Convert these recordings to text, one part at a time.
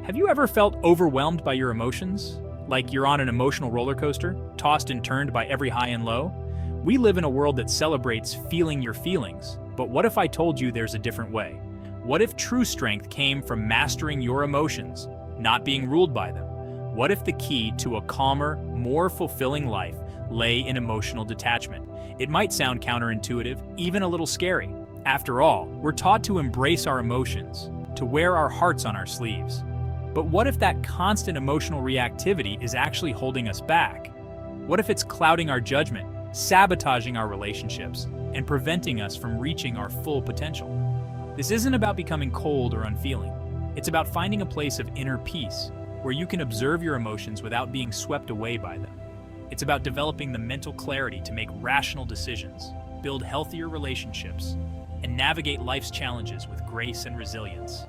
Have you ever felt overwhelmed by your emotions? Like you're on an emotional roller coaster, tossed and turned by every high and low? We live in a world that celebrates feeling your feelings, but what if I told you there's a different way? What if true strength came from mastering your emotions, not being ruled by them? What if the key to a calmer, more fulfilling life lay in emotional detachment? It might sound counterintuitive, even a little scary. After all, we're taught to embrace our emotions, to wear our hearts on our sleeves. But what if that constant emotional reactivity is actually holding us back? What if it's clouding our judgment, sabotaging our relationships, and preventing us from reaching our full potential? This isn't about becoming cold or unfeeling. It's about finding a place of inner peace, where you can observe your emotions without being swept away by them. It's about developing the mental clarity to make rational decisions, build healthier relationships, and navigate life's challenges with grace and resilience.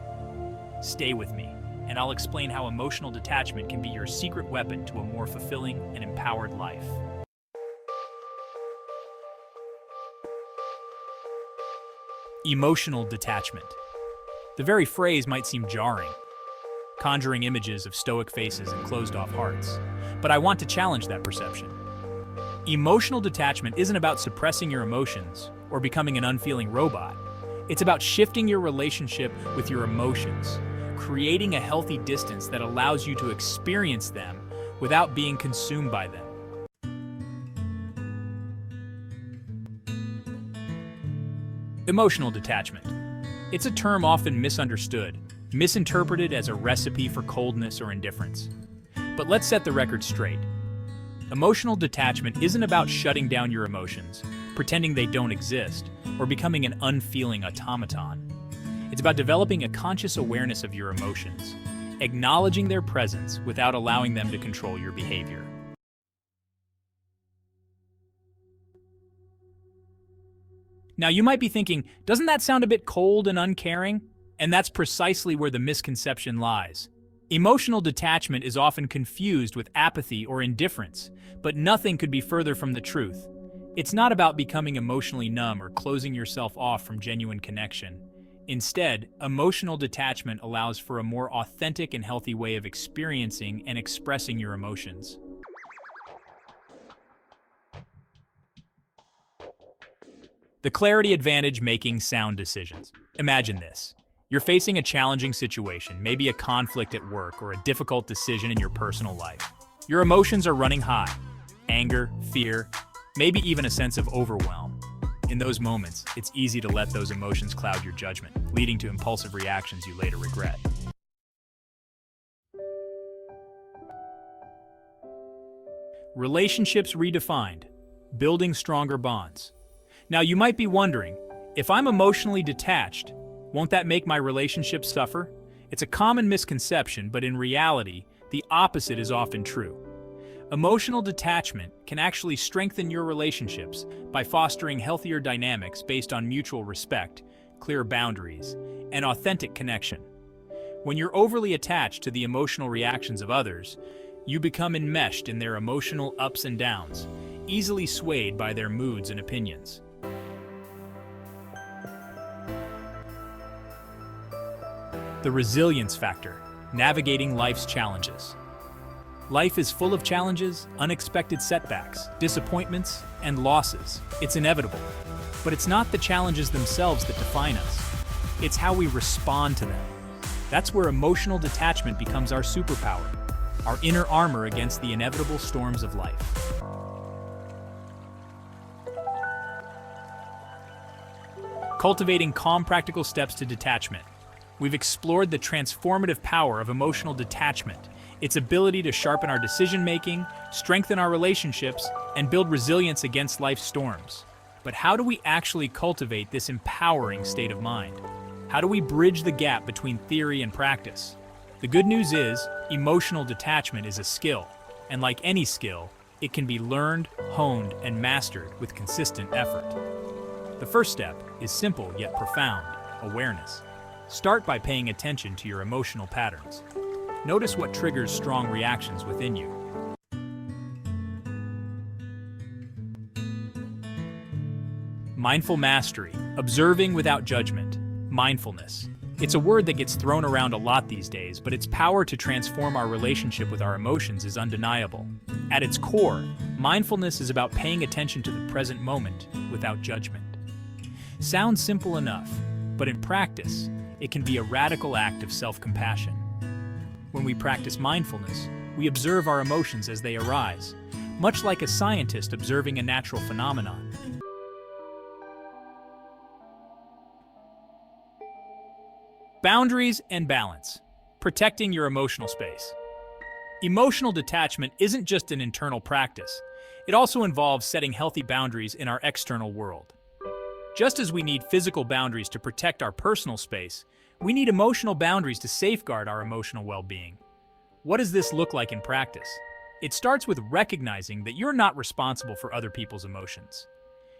Stay with me, and I'll explain how emotional detachment can be your secret weapon to a more fulfilling and empowered life. Emotional detachment. The very phrase might seem jarring, conjuring images of stoic faces and closed-off hearts. But I want to challenge that perception. Emotional detachment isn't about suppressing your emotions or becoming an unfeeling robot. It's about shifting your relationship with your emotions, creating a healthy distance that allows you to experience them without being consumed by them. Emotional detachment. It's a term often misunderstood, misinterpreted as a recipe for coldness or indifference. But let's set the record straight. Emotional detachment isn't about shutting down your emotions, pretending they don't exist, or becoming an unfeeling automaton. It's about developing a conscious awareness of your emotions, acknowledging their presence without allowing them to control your behavior. Now, you might be thinking, doesn't that sound a bit cold and uncaring? And that's precisely where the misconception lies. Emotional detachment is often confused with apathy or indifference, but nothing could be further from the truth. It's not about becoming emotionally numb or closing yourself off from genuine connection. Instead, emotional detachment allows for a more authentic and healthy way of experiencing and expressing your emotions. The clarity advantage: making sound decisions. Imagine this. You're facing a challenging situation, maybe a conflict at work or a difficult decision in your personal life. Your emotions are running high: anger, fear, maybe even a sense of overwhelm. In those moments, it's easy to let those emotions cloud your judgment, leading to impulsive reactions you later regret. Relationships redefined: building stronger bonds. Now, you might be wondering, if I'm emotionally detached, won't that make my relationships suffer? It's a common misconception, but in reality, the opposite is often true. Emotional detachment can actually strengthen your relationships by fostering healthier dynamics based on mutual respect, clear boundaries, and authentic connection. When you're overly attached to the emotional reactions of others, you become enmeshed in their emotional ups and downs, easily swayed by their moods and opinions. The resilience factor: navigating life's challenges. Life is full of challenges, unexpected setbacks, disappointments, and losses. It's inevitable. But it's not the challenges themselves that define us. It's how we respond to them. That's where emotional detachment becomes our superpower, our inner armor against the inevitable storms of life. Cultivating calm, practical steps to detachment. We've explored the transformative power of emotional detachment, its ability to sharpen our decision-making, strengthen our relationships, and build resilience against life's storms. But how do we actually cultivate this empowering state of mind? How do we bridge the gap between theory and practice? The good news is, emotional detachment is a skill, and like any skill, it can be learned, honed, and mastered with consistent effort. The first step is simple yet profound: awareness. Start by paying attention to your emotional patterns. Notice what triggers strong reactions within you. Mindful mastery, observing without judgment, mindfulness. It's a word that gets thrown around a lot these days, but its power to transform our relationship with our emotions is undeniable. At its core, mindfulness is about paying attention to the present moment without judgment. Sounds simple enough, but in practice, it can be a radical act of self-compassion. When we practice mindfulness, we observe our emotions as they arise, much like a scientist observing a natural phenomenon. Boundaries and balance. Protecting your emotional space. Emotional detachment isn't just an internal practice. It also involves setting healthy boundaries in our external world. Just as we need physical boundaries to protect our personal space, we need emotional boundaries to safeguard our emotional well-being. What does this look like in practice? It starts with recognizing that you're not responsible for other people's emotions.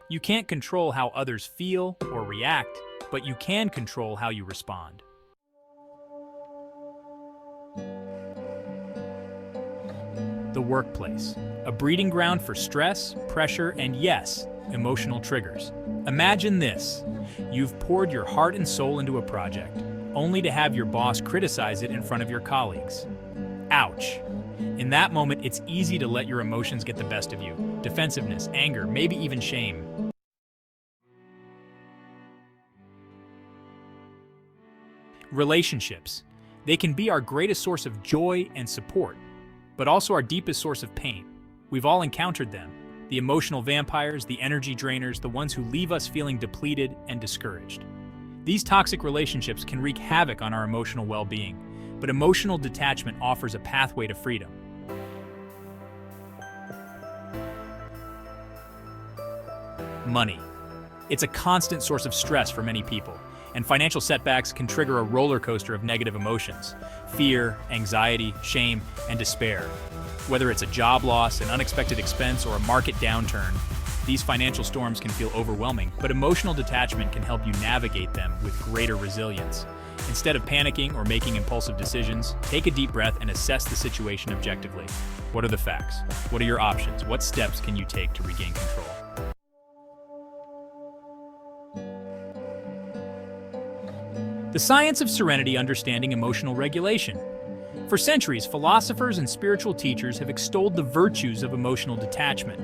You can't control how others feel or react, but you can control how you respond. The workplace, a breeding ground for stress, pressure, and yes, emotional triggers. Imagine this. You've poured your heart and soul into a project, only to have your boss criticize it in front of your colleagues. Ouch. In that moment, it's easy to let your emotions get the best of you. Defensiveness, anger, maybe even shame. Relationships. They can be our greatest source of joy and support, but also our deepest source of pain. We've all encountered them. The emotional vampires, the energy drainers, the ones who leave us feeling depleted and discouraged. These toxic relationships can wreak havoc on our emotional well-being, but emotional detachment offers a pathway to freedom. Money. It's a constant source of stress for many people, and financial setbacks can trigger a roller coaster of negative emotions: fear, anxiety, shame, and despair. Whether it's a job loss, an unexpected expense, or a market downturn, these financial storms can feel overwhelming, but emotional detachment can help you navigate them with greater resilience. Instead of panicking or making impulsive decisions, take a deep breath and assess the situation objectively. What are the facts? What are your options? What steps can you take to regain control? The science of serenity, understanding emotional regulation. For centuries, philosophers and spiritual teachers have extolled the virtues of emotional detachment.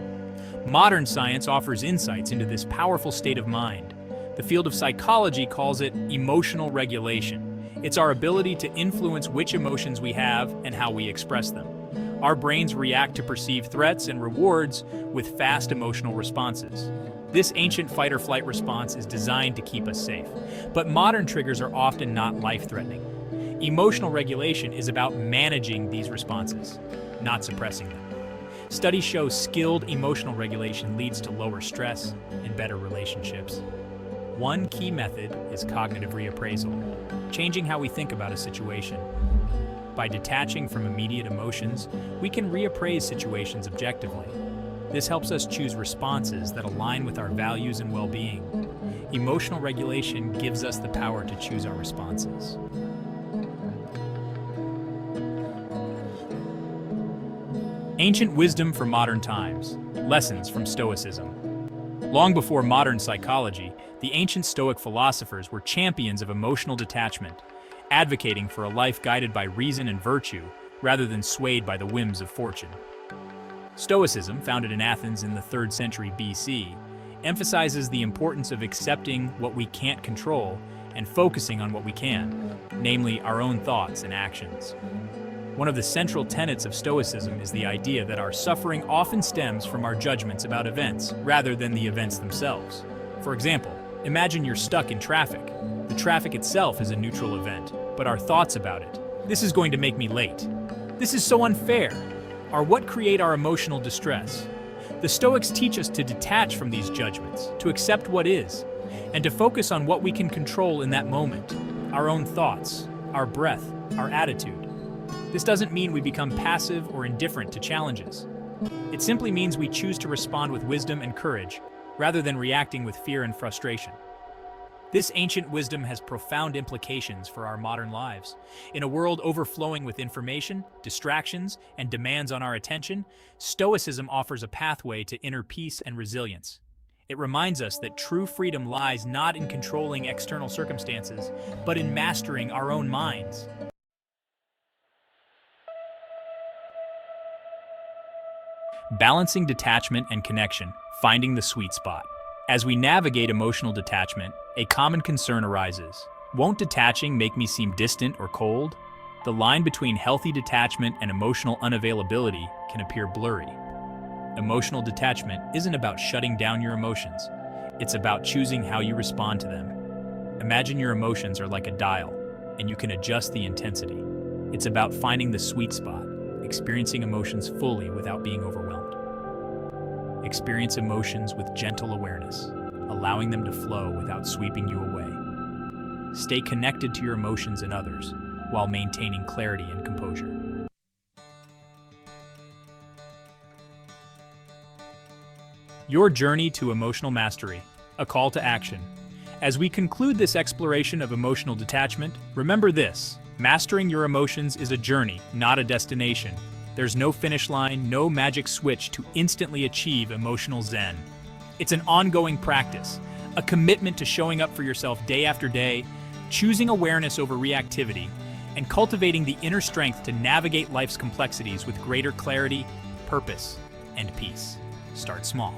Modern science offers insights into this powerful state of mind. The field of psychology calls it emotional regulation. It's our ability to influence which emotions we have and how we express them. Our brains react to perceived threats and rewards with fast emotional responses. This ancient fight-or-flight response is designed to keep us safe, but modern triggers are often not life-threatening. Emotional regulation is about managing these responses, not suppressing them. Studies show skilled emotional regulation leads to lower stress and better relationships. One key method is cognitive reappraisal, changing how we think about a situation. By detaching from immediate emotions, we can reappraise situations objectively. This helps us choose responses that align with our values and well-being. Emotional regulation gives us the power to choose our responses. Ancient wisdom for modern times. Lessons from Stoicism. Long before modern psychology, the ancient Stoic philosophers were champions of emotional detachment, advocating for a life guided by reason and virtue rather than swayed by the whims of fortune. Stoicism, founded in Athens in the 3rd century BC, emphasizes the importance of accepting what we can't control and focusing on what we can, namely our own thoughts and actions. One of the central tenets of Stoicism is the idea that our suffering often stems from our judgments about events rather than the events themselves. For example, imagine you're stuck in traffic. The traffic itself is a neutral event, but our thoughts about it. This is going to make me late. This is so unfair, are what create our emotional distress. The Stoics teach us to detach from these judgments, to accept what is, and to focus on what we can control in that moment: our own thoughts, our breath, our attitude. This doesn't mean we become passive or indifferent to challenges. It simply means we choose to respond with wisdom and courage, rather than reacting with fear and frustration. This ancient wisdom has profound implications for our modern lives. In a world overflowing with information, distractions, and demands on our attention, Stoicism offers a pathway to inner peace and resilience. It reminds us that true freedom lies not in controlling external circumstances, but in mastering our own minds. Balancing detachment and connection, finding the sweet spot. As we navigate emotional detachment, a common concern arises. Won't detaching make me seem distant or cold? The line between healthy detachment and emotional unavailability can appear blurry. Emotional detachment isn't about shutting down your emotions. It's about choosing how you respond to them. Imagine your emotions are like a dial, and you can adjust the intensity. It's about finding the sweet spot, experiencing emotions fully without being overwhelmed. Experience emotions with gentle awareness, allowing them to flow without sweeping you away. Stay connected to your emotions and others, while maintaining clarity and composure. Your journey to emotional mastery, a call to action. As we conclude this exploration of emotional detachment, remember this: mastering your emotions is a journey, not a destination. There's no finish line, no magic switch to instantly achieve emotional zen. It's an ongoing practice, a commitment to showing up for yourself day after day, choosing awareness over reactivity, and cultivating the inner strength to navigate life's complexities with greater clarity, purpose, and peace. Start small.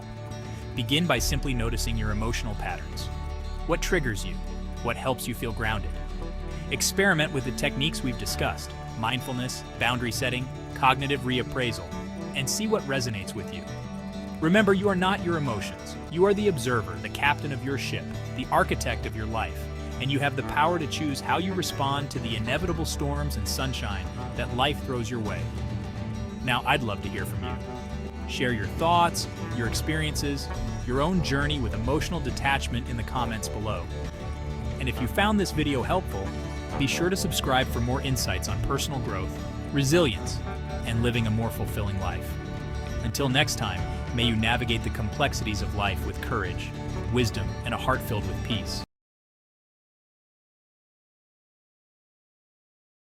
Begin by simply noticing your emotional patterns. What triggers you? What helps you feel grounded? Experiment with the techniques we've discussed: mindfulness, boundary setting, cognitive reappraisal, and see what resonates with you. Remember, you are not your emotions. You are the observer, the captain of your ship, the architect of your life, and you have the power to choose how you respond to the inevitable storms and sunshine that life throws your way. Now, I'd love to hear from you. Share your thoughts, your experiences, your own journey with emotional detachment in the comments below. And if you found this video helpful, be sure to subscribe for more insights on personal growth, resilience, and living a more fulfilling life. Until next time, may you navigate the complexities of life with courage, wisdom, and a heart filled with peace.